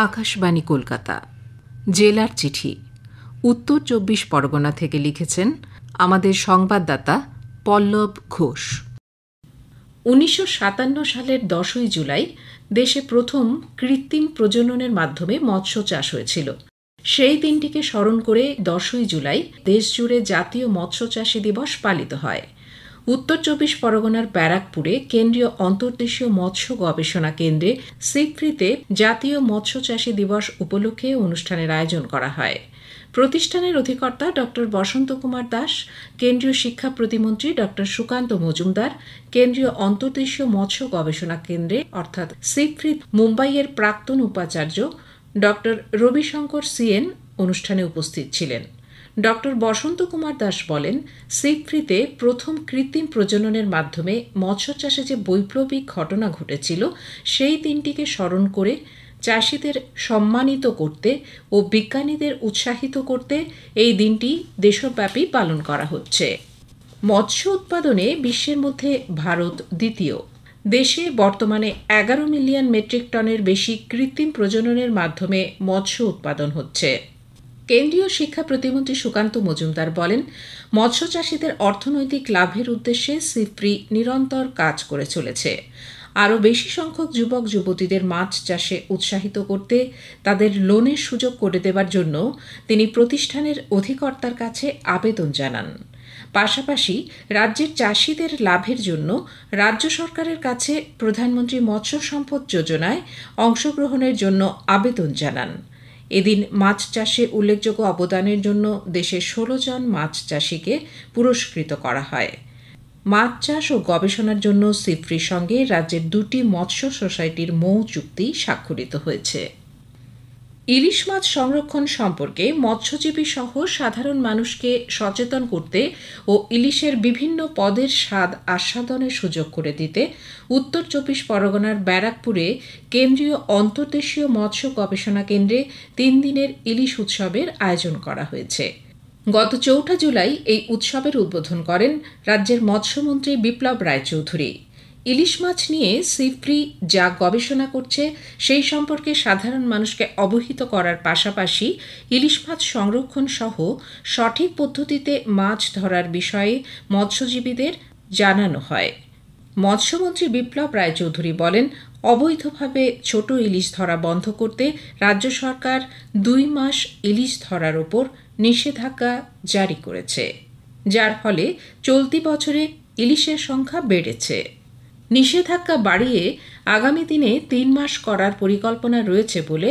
আকাশবাণী কলকাতা। জেলার চিঠি উত্তর ২৪ পরগনা থেকে লিখেছেন আমাদের সংবাদদাতা পল্লব ঘোষ। ১৯৫৭ সালের ১০ই জুলাই দেশে প্রথম কৃত্রিম প্রজননের মাধ্যমে মৎস্য চাষ হয়েছিল। সেই দিনটিকে স্মরণ করে ১০ই জুলাই দেশজুড়ে জাতীয় মৎস্য চাষী দিবস পালিত হয়। উত্তর ২৪ পরগনার ব্যারাকপুরে কেন্দ্রীয় অন্তর্দেশীয় মৎস্য গবেষণা কেন্দ্রে সিপ্রিতে জাতীয় মৎস্য চাষী দিবস উপলক্ষে অনুষ্ঠানের আয়োজন করা হয়। প্রতিষ্ঠানের অধিকর্তা ড বসন্ত কুমার দাস, কেন্দ্রীয় শিক্ষা প্রতিমন্ত্রী ড সুকান্ত মজুমদার, কেন্দ্রীয় অন্তর্দেশীয় মৎস্য গবেষণা কেন্দ্রে অর্থাৎ সিপ্রিত মুম্বাইয়ের প্রাক্তন উপাচার্য ড রবিশঙ্কর সিএন অনুষ্ঠানে উপস্থিত ছিলেন। ড বসন্ত কুমার দাস বলেন, সিপ্রিতে প্রথম কৃত্রিম প্রজননের মাধ্যমে মৎস্য চাষে যে বৈপ্লবিক ঘটনা ঘটেছিল সেই দিনটিকে স্মরণ করে চাষিদের সম্মানিত করতে ও বিজ্ঞানীদের উৎসাহিত করতে এই দিনটি দেশব্যাপী পালন করা হচ্ছে। মৎস্য উৎপাদনে বিশ্বের মধ্যে ভারত দ্বিতীয়। দেশে বর্তমানে ১১ মিলিয়ন মেট্রিক টনের বেশি কৃত্রিম প্রজননের মাধ্যমে মৎস্য উৎপাদন হচ্ছে। কেন্দ্রীয় শিক্ষা প্রতিমন্ত্রী সুকান্ত মজুমদার বলেন, মৎস্য চাষীদের অর্থনৈতিক লাভের উদ্দেশ্যে সিপ্রি নিরন্তর কাজ করে চলেছে। আরও বেশি সংখ্যক যুবক যুবতীদের মাছ চাষে উৎসাহিত করতে তাদের লোনের সুযোগ করে দেবার জন্য তিনি প্রতিষ্ঠানের অধিকর্তার কাছে আবেদন জানান। পাশাপাশি রাজ্যের চাষিদের লাভের জন্য রাজ্য সরকারের কাছে প্রধানমন্ত্রী মৎস্য সম্পদ যোজনায় অংশগ্রহণের জন্য আবেদন জানান। এদিন মাছ চাষে উল্লেখযোগ্য অবদানের জন্য দেশের ১৬ জন মাছ চাষিকে পুরস্কৃত করা হয়। মাছ চাষ ও গবেষণার জন্য সিপ্রির সঙ্গে রাজ্যের ২টি মৎস্য সোসাইটির মৌ চুক্তি স্বাক্ষরিত হয়েছে। ইলিশ মাছ সংরক্ষণ সম্পর্কে মৎস্যজীবী সহ সাধারণ মানুষকে সচেতন করতে ও ইলিশের বিভিন্ন পদের স্বাদ আস্বাদনের সুযোগ করে দিতে উত্তর ২৪ পরগনার ব্যারাকপুরে কেন্দ্রীয় অন্তর্দেশীয় মৎস্য গবেষণা কেন্দ্রে ৩ দিনের ইলিশ উৎসবের আয়োজন করা হয়েছে। গত ৪ জুলাই এই উৎসবের উদ্বোধন করেন রাজ্যের মৎস্যমন্ত্রী বিপ্লব রায়চৌধুরী। ইলিশ মাছ নিয়ে সিপ্রি যা গবেষণা করছে সেই সম্পর্কে সাধারণ মানুষকে অবহিত করার পাশাপাশি ইলিশ মাছ সংরক্ষণ সহ সঠিক পদ্ধতিতে মাছ ধরার বিষয়ে মৎস্যজীবীদের জানানো হয়। মৎস্যমন্ত্রী বিপ্লব রায়চৌধুরী বলেন, অবৈধভাবে ছোট ইলিশ ধরা বন্ধ করতে রাজ্য সরকার ২ মাস ইলিশ ধরার ওপর নিষেধাজ্ঞা জারি করেছে, যার ফলে চলতি বছরে ইলিশের সংখ্যা বেড়েছে। নিষেধাজ্ঞা বাড়িয়ে আগামী দিনে ৩ মাস করার পরিকল্পনা রয়েছে বলে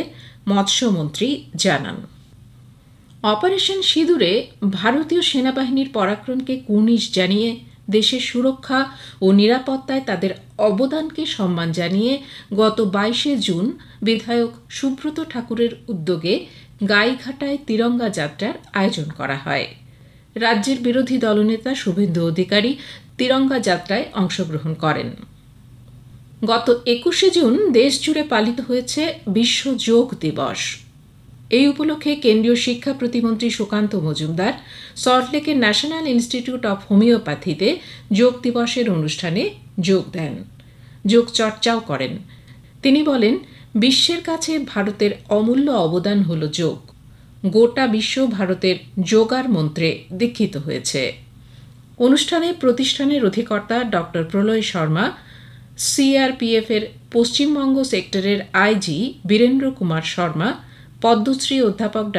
মৎস্যমন্ত্রী জানান। অপারেশন সিঁদুরে ভারতীয় সেনাবাহিনীর পরাক্রমকে কুর্নিশ জানিয়ে দেশের সুরক্ষা ও নিরাপত্তায় তাদের অবদানকে সম্মান জানিয়ে গত ২২ জুন বিধায়ক সুব্রত ঠাকুরের উদ্যোগে গাইঘাটায় তিরঙ্গা যাত্রার আয়োজন করা হয়। রাজ্যের বিরোধী দলনেতা শুভেন্দু অধিকারী তিরঙ্গা যাত্রায় অংশগ্রহণ করেন। গত ২১ জুন দেশজুড়ে পালিত হয়েছে বিশ্ব যোগ দিবস। এই উপলক্ষে কেন্দ্রীয় শিক্ষা প্রতিমন্ত্রী সুকান্ত মজুমদার সল্টলেকের ন্যাশনাল ইনস্টিটিউট অফ হোমিওপ্যাথিতে যোগ দিবসের অনুষ্ঠানে যোগ দেন, যোগ চর্চাও করেন। তিনি বলেন, বিশ্বের কাছে ভারতের অমূল্য অবদান হল যোগ। গোটা বিশ্ব ভারতের যোগার মন্ত্রে দীক্ষিত হয়েছে। অনুষ্ঠানে প্রতিষ্ঠানের অধিকর্তা ড প্রলয় শর্মা, সিআরপিএফের পশ্চিমবঙ্গ সেক্টরের আইজি বীরেন্দ্র কুমার শর্মা, পদ্মশ্রী অধ্যাপক ড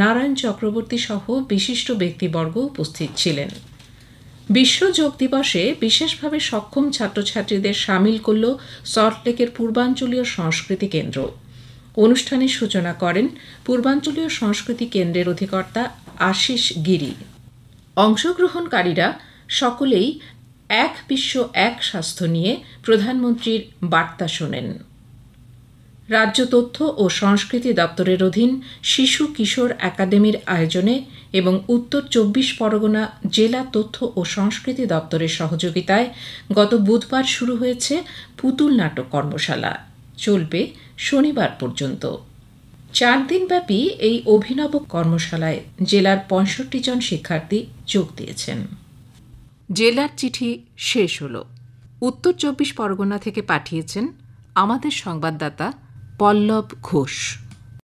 নারায়ণ চক্রবর্তী সহ বিশিষ্ট ব্যক্তিবর্গ উপস্থিত ছিলেন। বিশ্ব যোগ দিবসে বিশেষভাবে সক্ষম ছাত্রছাত্রীদের সামিল করল সল্টলেকের পূর্বাঞ্চলীয় সংস্কৃতি কেন্দ্র। অনুষ্ঠানের সূচনা করেন পূর্বাঞ্চলীয় সংস্কৃতি কেন্দ্রের অধিকর্তা আশিস গিরি। অংশগ্রহণকারীরা সকলেই এক বিশ্ব এক স্বাস্থ্য নিয়ে প্রধানমন্ত্রীর বার্তা শোনেন। রাজ্য তথ্য ও সংস্কৃতি দপ্তরের অধীন শিশু কিশোর একাডেমির আয়োজনে এবং উত্তর ২৪ পরগনা জেলা তথ্য ও সংস্কৃতি দপ্তরের সহযোগিতায় গত বুধবার শুরু হয়েছে পুতুল নাটক কর্মশালা, চলবে শনিবার পর্যন্ত। ৪ দিনব্যাপী এই অভিনব কর্মশালায় জেলার ৬৫ জন শিক্ষার্থী যোগ দিয়েছেন। জেলার চিঠি শেষ হল। উত্তর ২৪ পরগনা থেকে পাঠিয়েছেন আমাদের সংবাদদাতা পল্লব ঘোষ।